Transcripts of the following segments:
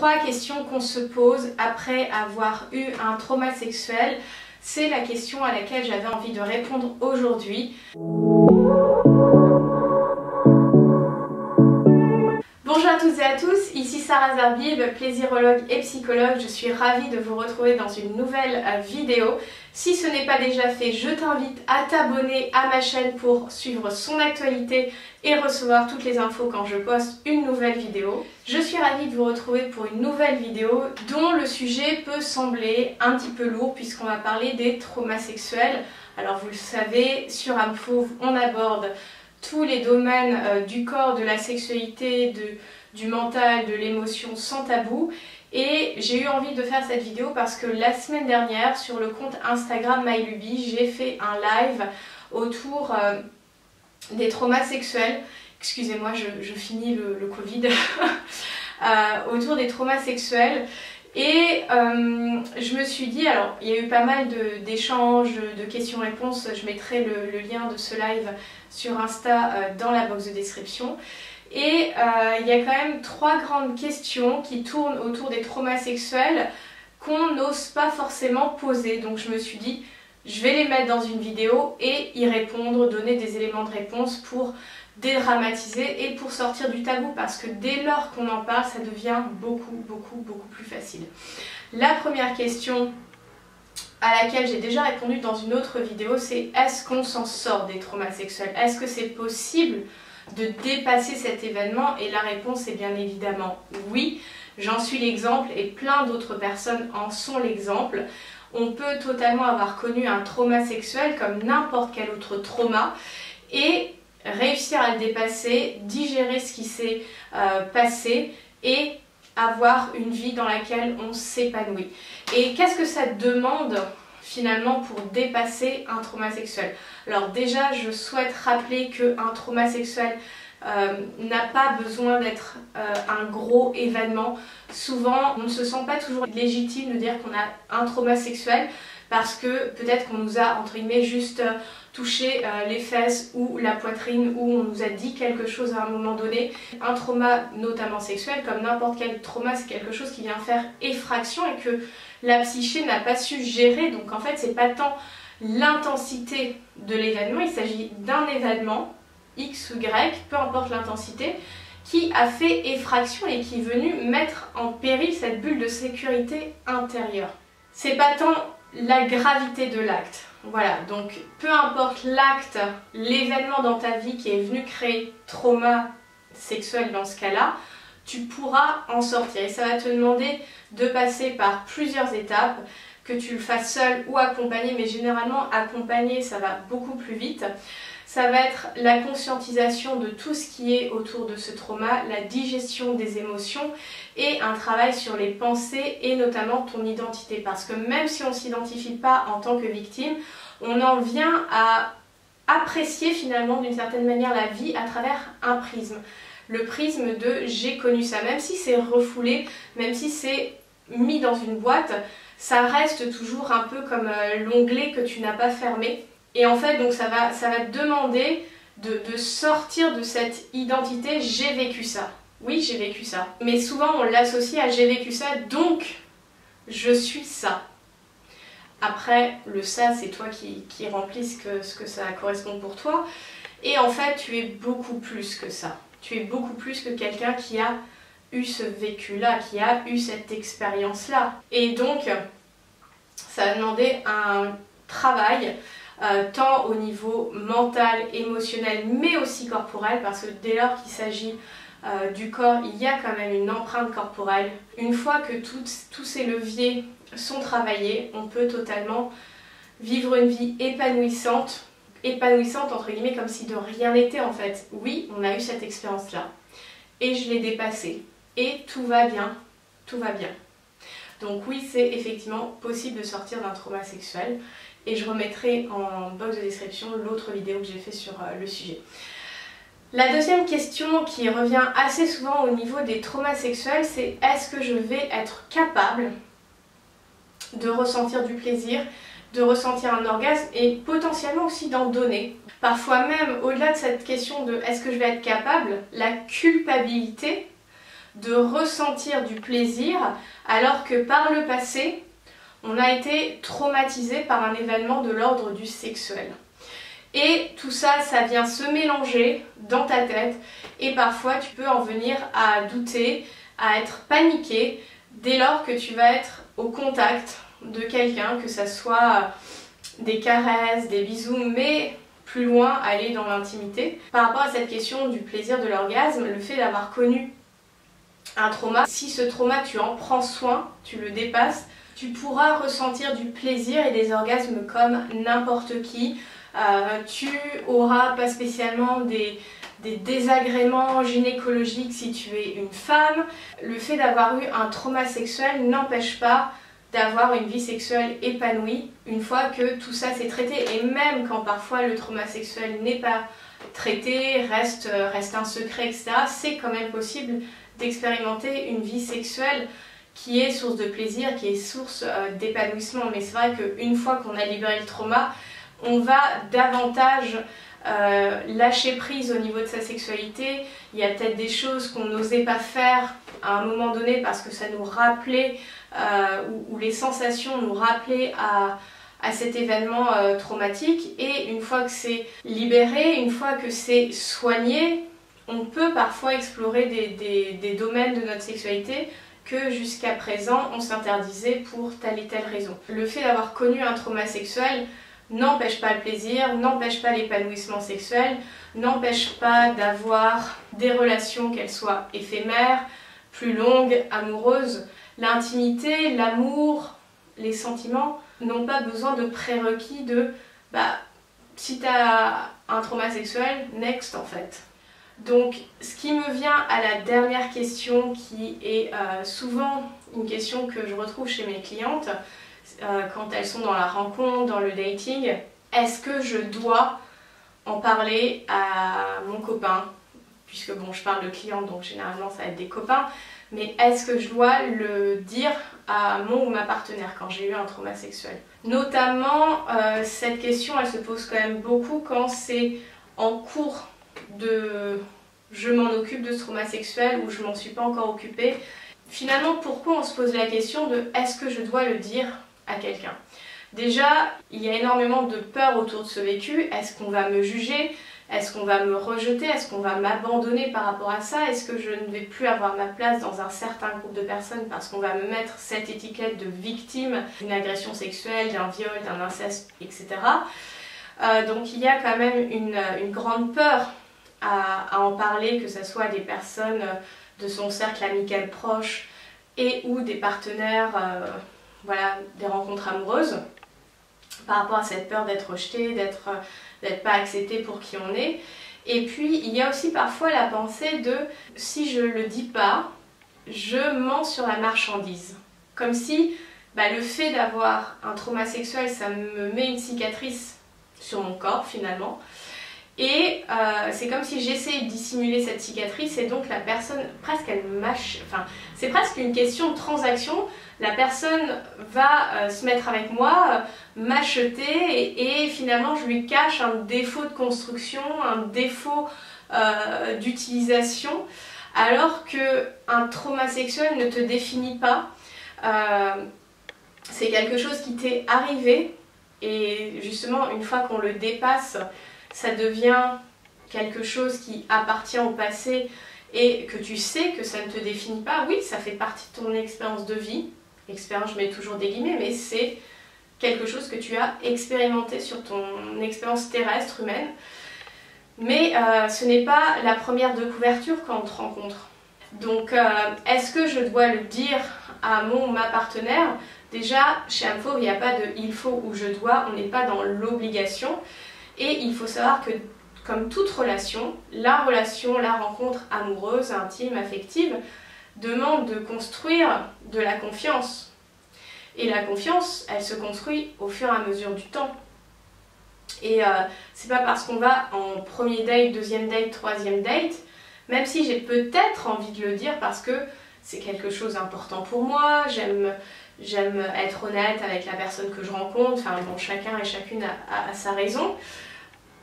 3 questions qu'on se pose après avoir eu un trauma sexuel. C'est la question à laquelle j'avais envie de répondre aujourd'hui. Bonjour à toutes et à tous, ici Sarah Zarbib, plaisirologue et psychologue. Je suis ravie de vous retrouver dans une nouvelle vidéo. Si ce n'est pas déjà fait, je t'invite à t'abonner à ma chaîne pour suivre son actualité et recevoir toutes les infos quand je poste une nouvelle vidéo. Je suis ravie de vous retrouver pour une nouvelle vidéo dont le sujet peut sembler un petit peu lourd puisqu'on va parler des traumas sexuels. Alors vous le savez, sur Amfauve, on aborde tous les domaines du corps, de la sexualité, du mental, de l'émotion sans tabou. Et j'ai eu envie de faire cette vidéo parce que la semaine dernière, sur le compte Instagram MyLuby, j'ai fait un live autour des traumas sexuels. Excusez-moi, je finis le Covid. Autour des traumas sexuels. Et je me suis dit, alors il y a eu pas mal d'échanges, de questions-réponses, je mettrai le lien de ce live sur Insta dans la box de description. Et il y a quand même 3 grandes questions qui tournent autour des traumas sexuels qu'on n'ose pas forcément poser. Donc je me suis dit, je vais les mettre dans une vidéo et y répondre, donner des éléments de réponse pour dédramatiser et pour sortir du tabou, parce que dès lors qu'on en parle, ça devient beaucoup plus facile. La première question à laquelle j'ai déjà répondu dans une autre vidéo, c'est est-ce qu'on s'en sort des traumas sexuels? Est-ce que c'est possible de dépasser cet événement? Et la réponse est bien évidemment oui. J'en suis l'exemple et plein d'autres personnes en sont l'exemple. On peut totalement avoir connu un trauma sexuel comme n'importe quel autre trauma et réussir à le dépasser, digérer ce qui s'est passé et avoir une vie dans laquelle on s'épanouit. Et qu'est-ce que ça demande finalement pour dépasser un trauma sexuel? Alors déjà, je souhaite rappeler qu'un trauma sexuel n'a pas besoin d'être un gros événement. Souvent, on ne se sent pas toujours légitime de dire qu'on a un trauma sexuel parce que peut-être qu'on nous a, entre guillemets, juste touché les fesses ou la poitrine, ou on nous a dit quelque chose à un moment donné. Un trauma, notamment sexuel, comme n'importe quel trauma, c'est quelque chose qui vient faire effraction et que la psyché n'a pas su gérer. Donc en fait, c'est pas tant l'intensité de l'événement, il s'agit d'un événement X ou Y, peu importe l'intensité, qui a fait effraction et qui est venu mettre en péril cette bulle de sécurité intérieure. C'est pas tant la gravité de l'acte. Voilà, donc peu importe l'acte, l'événement dans ta vie qui est venu créer trauma sexuel dans ce cas-là, tu pourras en sortir. Et ça va te demander de passer par plusieurs étapes, que tu le fasses seul ou accompagné, mais généralement accompagné ça va beaucoup plus vite. Ça va être la conscientisation de tout ce qui est autour de ce trauma, la digestion des émotions et un travail sur les pensées et notamment ton identité. Parce que même si on ne s'identifie pas en tant que victime, on en vient à apprécier finalement d'une certaine manière la vie à travers un prisme. Le prisme de j'ai connu ça, même si c'est refoulé, même si c'est mis dans une boîte, ça reste toujours un peu comme l'onglet que tu n'as pas fermé. Et en fait, donc ça va te demander de sortir de cette identité « j'ai vécu ça ». Oui, j'ai vécu ça. Mais souvent, on l'associe à « j'ai vécu ça, donc je suis ça ». Après, le ça, c'est toi qui remplis ce que ça correspond pour toi. Et en fait, tu es beaucoup plus que ça. Tu es beaucoup plus que quelqu'un qui a eu ce vécu-là, qui a eu cette expérience-là. Et donc, ça va demander un travail tant au niveau mental, émotionnel, mais aussi corporel, parce que dès lors qu'il s'agit du corps, il y a quand même une empreinte corporelle. Une fois que tous ces leviers sont travaillés, on peut totalement vivre une vie épanouissante entre guillemets, comme si de rien n'était en fait. Oui, on a eu cette expérience-là, et je l'ai dépassée, et tout va bien, tout va bien. Donc oui, c'est effectivement possible de sortir d'un trauma sexuel. Et je remettrai en box de description l'autre vidéo que j'ai fait sur le sujet. La deuxième question qui revient assez souvent au niveau des traumas sexuels, c'est est-ce que je vais être capable de ressentir du plaisir, de ressentir un orgasme et potentiellement aussi d'en donner. Parfois même, au-delà de cette question de est-ce que je vais être capable, la culpabilité de ressentir du plaisir alors que par le passé, on a été traumatisé par un événement de l'ordre du sexuel. Et tout ça, ça vient se mélanger dans ta tête et parfois tu peux en venir à douter, à être paniqué dès lors que tu vas être au contact de quelqu'un, que ça soit des caresses, des bisous, mais plus loin, aller dans l'intimité. Par rapport à cette question du plaisir de l'orgasme, le fait d'avoir connu un trauma, si ce trauma tu en prends soin, tu le dépasses, tu pourras ressentir du plaisir et des orgasmes comme n'importe qui. Tu auras pas spécialement des désagréments gynécologiques si tu es une femme. Le fait d'avoir eu un trauma sexuel n'empêche pas d'avoir une vie sexuelle épanouie une fois que tout ça s'est traité. Et même quand parfois le trauma sexuel n'est pas traité, reste un secret, etc., c'est quand même possible d'expérimenter une vie sexuelle qui est source de plaisir, qui est source d'épanouissement. Mais c'est vrai qu'une fois qu'on a libéré le trauma, on va davantage lâcher prise au niveau de sa sexualité. Il y a peut-être des choses qu'on n'osait pas faire à un moment donné parce que ça nous rappelait, ou les sensations nous rappelaient à cet événement traumatique. Et une fois que c'est libéré, une fois que c'est soigné, on peut parfois explorer des domaines de notre sexualité que jusqu'à présent on s'interdisait pour telle et telle raison. Le fait d'avoir connu un trauma sexuel n'empêche pas le plaisir, n'empêche pas l'épanouissement sexuel, n'empêche pas d'avoir des relations, qu'elles soient éphémères, plus longues, amoureuses. L'intimité, l'amour, les sentiments n'ont pas besoin de prérequis de si tu as un trauma sexuel, next en fait. Donc ce qui me vient à la dernière question, qui est souvent une question que je retrouve chez mes clientes quand elles sont dans la rencontre, dans le dating: est-ce que je dois en parler à mon copain? Puisque bon, je parle de clientes, donc généralement ça va être des copains, mais est-ce que je dois le dire à mon ou ma partenaire quand j'ai eu un trauma sexuel? Notamment, cette question elle se pose quand même beaucoup quand c'est en cours de je m'en occupe de ce trauma sexuel ou je m'en suis pas encore occupée. Finalement, pourquoi on se pose la question de est-ce que je dois le dire à quelqu'un? Déjà, il y a énormément de peur autour de ce vécu. Est-ce qu'on va me juger? Est-ce qu'on va me rejeter? Est-ce qu'on va m'abandonner par rapport à ça? Est-ce que je ne vais plus avoir ma place dans un certain groupe de personnes parce qu'on va me mettre cette étiquette de victime d'une agression sexuelle, d'un viol, d'un inceste, etc. Donc il y a quand même une grande peur à en parler, que ce soit des personnes de son cercle amical proche et ou des partenaires, voilà, des rencontres amoureuses, par rapport à cette peur d'être rejeté, d'être pas accepté pour qui on est. Et puis il y a aussi parfois la pensée de si je le dis pas, je mens sur la marchandise. Comme si le fait d'avoir un trauma sexuel, ça me met une cicatrice sur mon corps finalement. Et c'est comme si j'essayais de dissimuler cette cicatrice et donc la personne, presque elle mâche, enfin c'est presque une question de transaction. La personne va se mettre avec moi, m'acheter et finalement je lui cache un défaut de construction, un défaut d'utilisation, alors qu'un trauma sexuel ne te définit pas. C'est quelque chose qui t'est arrivé et justement une fois qu'on le dépasse, ça devient quelque chose qui appartient au passé et que tu sais que ça ne te définit pas. Oui, ça fait partie de ton expérience de vie. Expérience, je mets toujours des guillemets, mais c'est quelque chose que tu as expérimenté sur ton expérience terrestre humaine. Mais ce n'est pas la première de couverture quand on te rencontre. Donc, est-ce que je dois le dire à mon ou ma partenaire? Déjà, chez Amfauve, il n'y a pas de il faut ou je dois, on n'est pas dans l'obligation. Et il faut savoir que, comme toute relation, la rencontre amoureuse, intime, affective, demande de construire de la confiance. Et la confiance, elle se construit au fur et à mesure du temps. Et c'est pas parce qu'on va en premier date, deuxième date, troisième date, même si j'ai peut-être envie de le dire parce que c'est quelque chose d'important pour moi, j'aime être honnête avec la personne que je rencontre, enfin bon, chacun et chacune a sa raison.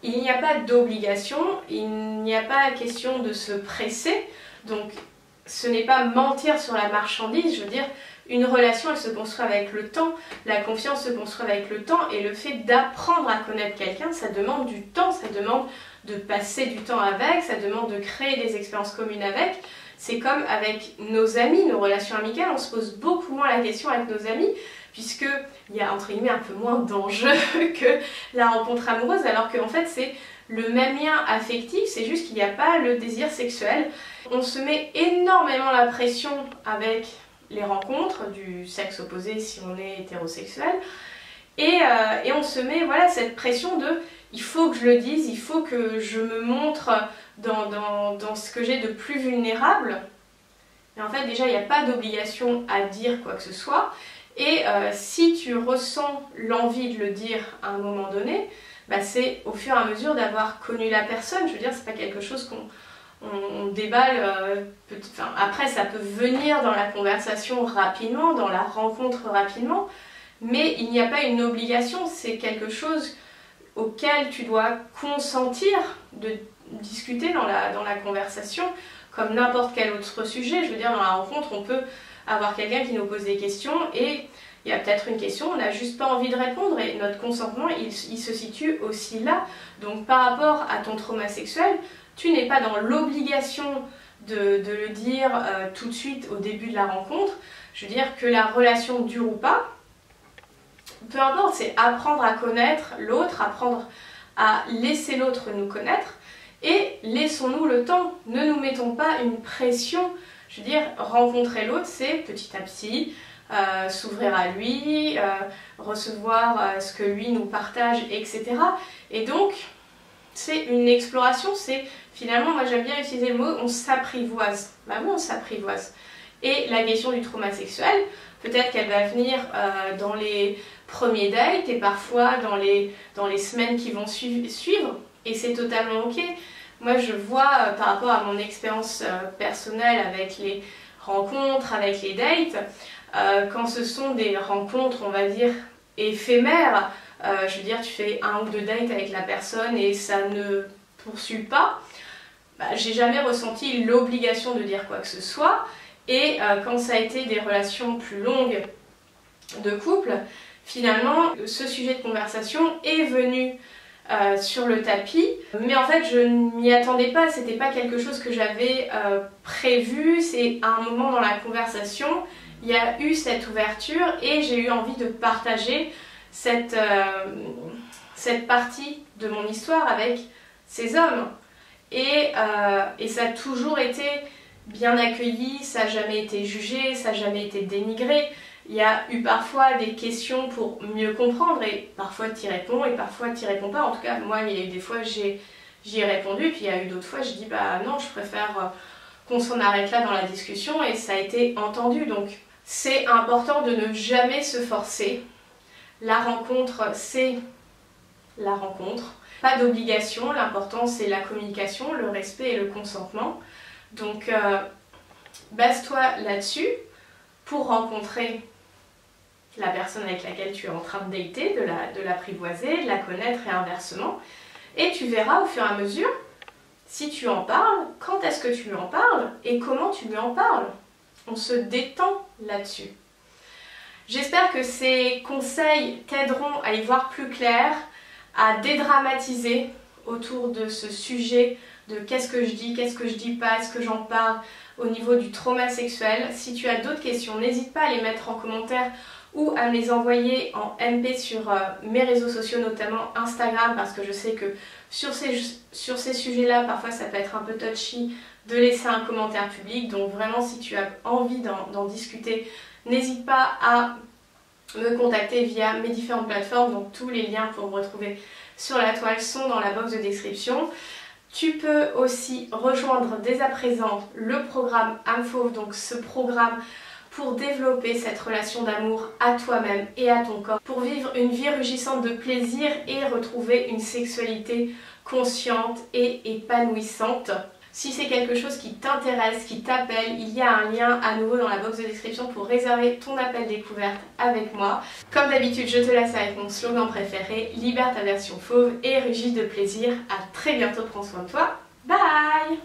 Il n'y a pas d'obligation, il n'y a pas question de se presser, donc ce n'est pas mentir sur la marchandise, je veux dire, une relation elle se construit avec le temps, la confiance se construit avec le temps et le fait d'apprendre à connaître quelqu'un, ça demande du temps, ça demande de passer du temps avec, ça demande de créer des expériences communes avec. C'est comme avec nos amis, nos relations amicales, on se pose beaucoup moins la question avec nos amis puisqu'il y a entre guillemets un peu moins d'enjeux que la rencontre amoureuse alors qu'en fait c'est le même lien affectif, c'est juste qu'il n'y a pas le désir sexuel. On se met énormément la pression avec les rencontres du sexe opposé si on est hétérosexuel et on se met voilà, cette pression de il faut que je le dise, il faut que je me montre dans ce que j'ai de plus vulnérable. Et en fait déjà il n'y a pas d'obligation à dire quoi que ce soit et si tu ressens l'envie de le dire à un moment donné, bah, c'est au fur et à mesure d'avoir connu la personne, je veux dire c'est pas quelque chose qu'on déballe, après ça peut venir dans la conversation rapidement, dans la rencontre rapidement, mais il n'y a pas une obligation, c'est quelque chose auquel tu dois consentir de discuter dans la conversation, comme n'importe quel autre sujet. Je veux dire, dans la rencontre, on peut avoir quelqu'un qui nous pose des questions et il y a peut-être une question, on n'a juste pas envie de répondre et notre consentement, il se situe aussi là. Donc par rapport à ton trauma sexuel, tu n'es pas dans l'obligation de le dire tout de suite au début de la rencontre. Je veux dire que la relation dure ou pas, peu importe, c'est apprendre à connaître l'autre, apprendre à laisser l'autre nous connaître et laissons-nous le temps, ne nous mettons pas une pression. Je veux dire, rencontrer l'autre, c'est petit à petit s'ouvrir à lui, recevoir ce que lui nous partage, etc. Et donc, c'est une exploration, c'est finalement, moi j'aime bien utiliser le mot, on s'apprivoise. Bah oui, on s'apprivoise. Et la question du trauma sexuel, peut-être qu'elle va venir dans les premiers dates et parfois dans les semaines qui vont suivre. Et c'est totalement ok. Moi je vois par rapport à mon expérience personnelle avec les rencontres, avec les dates, quand ce sont des rencontres, on va dire, éphémères, je veux dire tu fais 1 ou 2 dates avec la personne et ça ne poursuit pas, bah, j'ai jamais ressenti l'obligation de dire quoi que ce soit. Et quand ça a été des relations plus longues de couple, finalement ce sujet de conversation est venu sur le tapis, mais en fait je ne m'y attendais pas, c'était pas quelque chose que j'avais prévu, c'est à un moment dans la conversation, il y a eu cette ouverture et j'ai eu envie de partager cette partie de mon histoire avec ces hommes. Et ça a toujours été bien accueilli, ça n'a jamais été jugé, ça n'a jamais été dénigré. Il y a eu parfois des questions pour mieux comprendre et parfois tu y réponds et parfois tu y réponds pas. En tout cas, moi, il y a eu des fois j'y ai répondu, puis il y a eu d'autres fois je dis bah non, je préfère qu'on s'en arrête là dans la discussion et ça a été entendu. Donc c'est important de ne jamais se forcer. La rencontre, c'est la rencontre. Pas d'obligation, l'important c'est la communication, le respect et le consentement. Donc base-toi là-dessus pour rencontrer la personne avec laquelle tu es en train de dater, de l'apprivoiser, de la connaître et inversement. Et tu verras au fur et à mesure si tu en parles, quand est-ce que tu lui en parles et comment tu lui en parles. On se détend là-dessus. J'espère que ces conseils t'aideront à y voir plus clair, à dédramatiser autour de ce sujet de qu'est-ce que je dis pas, est-ce que j'en parle au niveau du trauma sexuel. Si tu as d'autres questions, n'hésite pas à les mettre en commentaire ou à me les envoyer en MP sur mes réseaux sociaux, notamment Instagram, parce que je sais que sur ces sujets-là, parfois ça peut être un peu touchy de laisser un commentaire public. Donc vraiment, si tu as envie d'en discuter, n'hésite pas à me contacter via mes différentes plateformes. Donc tous les liens pour me retrouver sur la toile sont dans la box de description. Tu peux aussi rejoindre dès à présent le programme âme fauve, donc ce programme pour développer cette relation d'amour à toi-même et à ton corps, pour vivre une vie rugissante de plaisir et retrouver une sexualité consciente et épanouissante. Si c'est quelque chose qui t'intéresse, qui t'appelle, il y a un lien à nouveau dans la box de description pour réserver ton appel découverte avec moi. Comme d'habitude, je te laisse avec mon slogan préféré, libère ta version fauve et rugis de plaisir. À très bientôt, prends soin de toi. Bye!